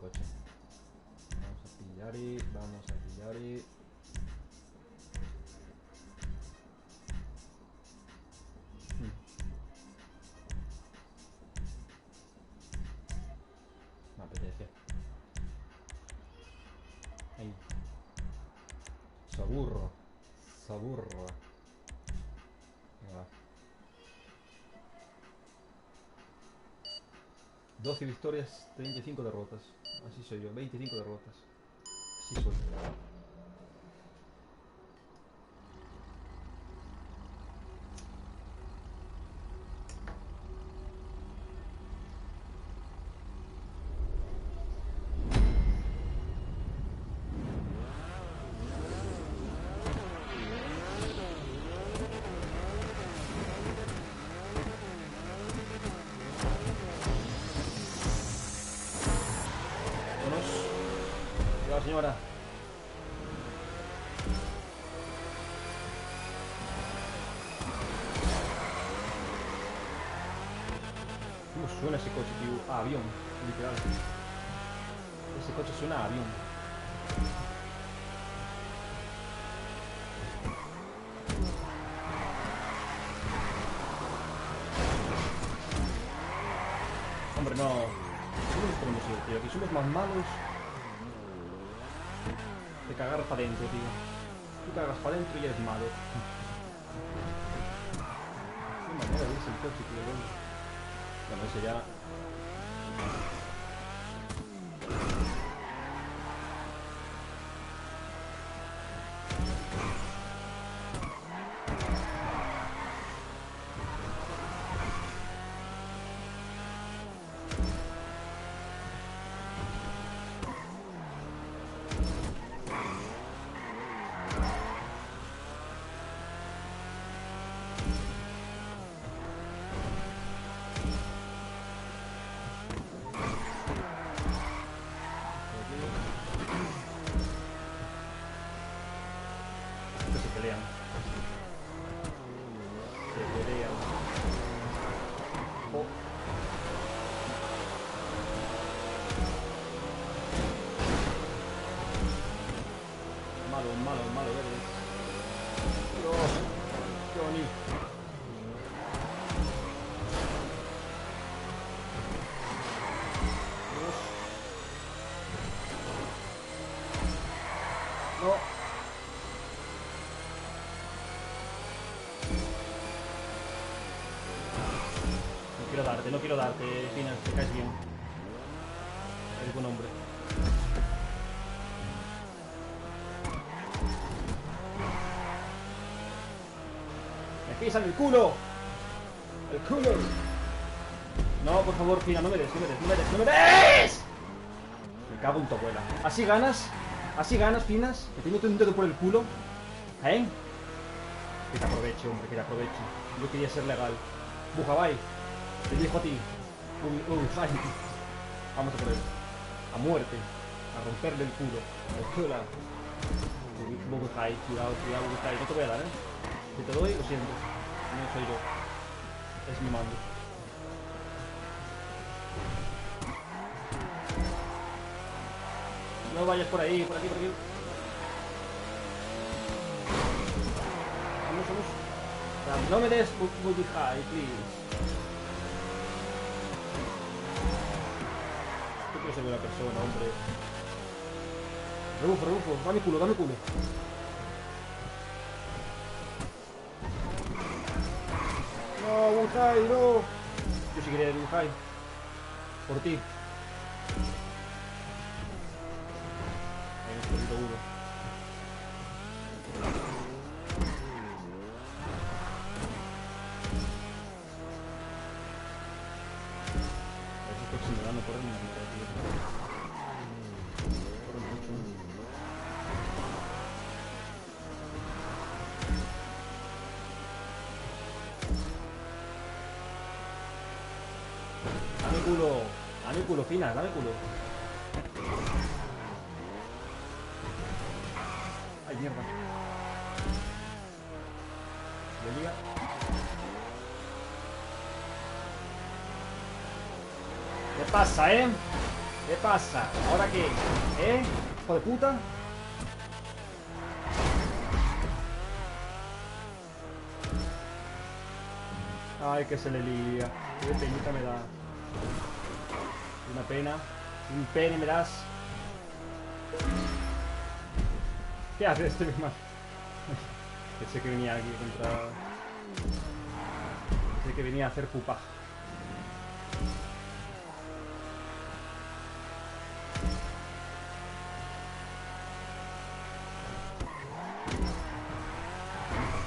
coche. Vamos a pillar y... Vamos a pillar y... Me apetece. Ahí. Saburro. Saburro. Venga, va. 12 victorias, 35 derrotas. Así soy yo, 25 derrotas. Así soy. Vámonos. Cuidado, señora. ¿Cómo suena ese coche, tío? A avión, literal. Ese coche suena a avión. Hombre, no. ¿Cómo nos podemos ir, tío? Aquí somos más malos de cagar para adentro, tío. Tú cagas para adentro y eres malo. Qué manera de irse el coche, tío. Bueno, ese ya... se pelean. Se pelean. Oh. Malo, malo, malo, eres. Dios, Johnny. Dios. No. No quiero darte, Finas, te caes bien. Eres buen hombre. ¡Me pisan el culo! ¡El culo! No, por favor, Fina, no me des, no me des, no me des, no me des. Me cago en tu abuela. ¿Así ganas, Finas? ¿Metiéndote un dedo por el culo? ¿Eh? Que te aproveche, hombre, que te aproveche. Yo quería ser legal. Bujabai. Te dijo a ti. Vamos a por él. A muerte. A romperle el culo. Cuidado, cuidado, Bukai. No te voy a dar, ¿eh? Si te doy, lo siento. No soy yo. Es mi mando. No vayas por ahí, por aquí, por aquí. Vamos, vamos. No me des Bukai, please. Yo quiero ser buena persona, hombre. Rebufo, dame culo, dame culo. No, Bukai, no. Yo sí quería Bukai. Por ti. Ahí necesito uno. A ver si estoy simulando por el mundo, tío. Corre mucho. Dame culo, Fina, dame culo. Ay, mierda. ¿Le liga? ¿Qué pasa, eh? ¿Qué pasa? ¿Ahora qué? ¿Eh? ¿Hijo de puta? Ay, que se le lía. Qué penita me da. Una pena. Un pene me das. ¿Qué hace este mismo? Pensé que venía aquí contra... Pensé que venía a hacer pupa.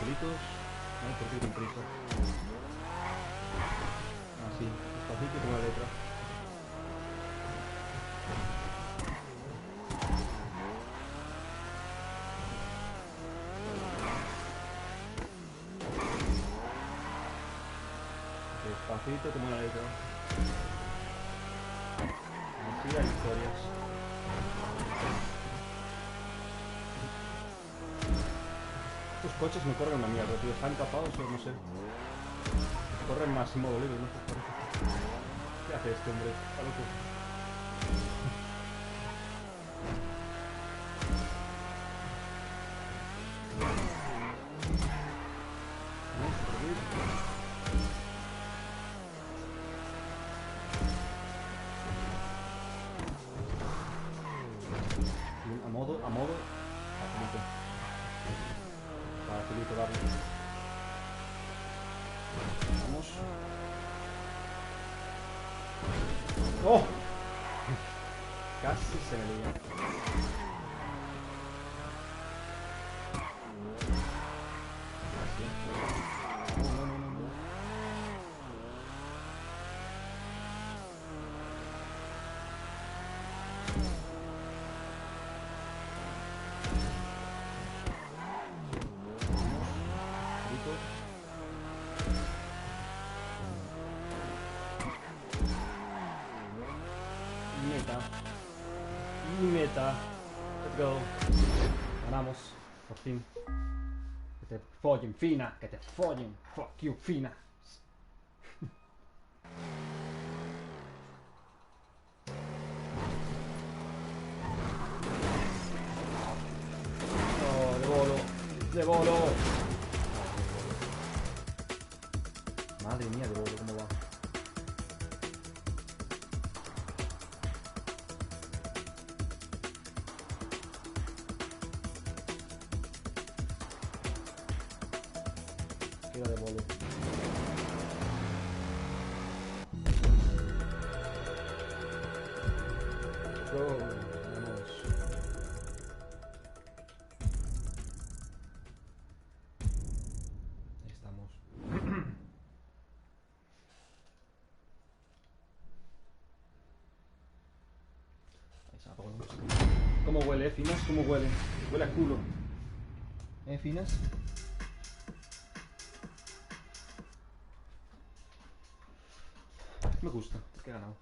Angelitos. No, ¿por qué con prisa? Así, despacito con la letra. Despacito como la letra. Así hay historias. Estos coches no corren una mierda, tío. Están tapados o no sé. Corren más en modo libre, no sé por qué. ¿Qué hace este hombre? Está loco. Vamos a subir. A modo, a modo. Facilito. Facilito, darle. Vamos. ¡Oh! Casi se me lía. Casi. No, no, no, no. Meta. Y meta. Let's go. Ganamos. Por fin. Que te follen, Fina. Que te follen. Fuck you, Fina. Oh, de bolo. De bolo. Madre mía, de bolo, ¿cómo va? Queda de bolo. Go. Vamos. Ahí estamos. Ahí se apagó la música. ¿Cómo huele, Finas? ¿Cómo huele? Huele a culo. Finas? Me gusta, es que he ganado.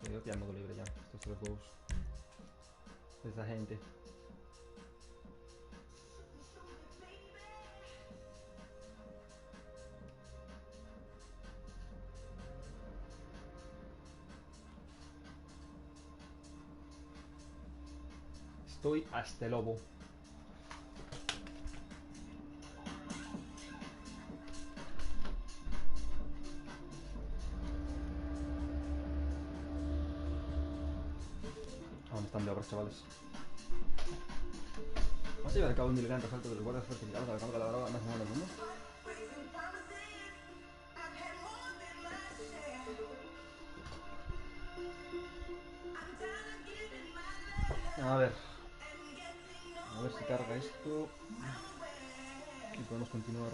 Yo ya modo libre ya, estos 3 juegos. Esa gente. Estoy hasta el lobo. ¿Dónde están de obras, chavales? Vamos a llevar a cabo un elegante asalto de los guardias fortificados a la cámara de la droga más nueva del mundo. A ver. A ver si carga esto. Y podemos continuar.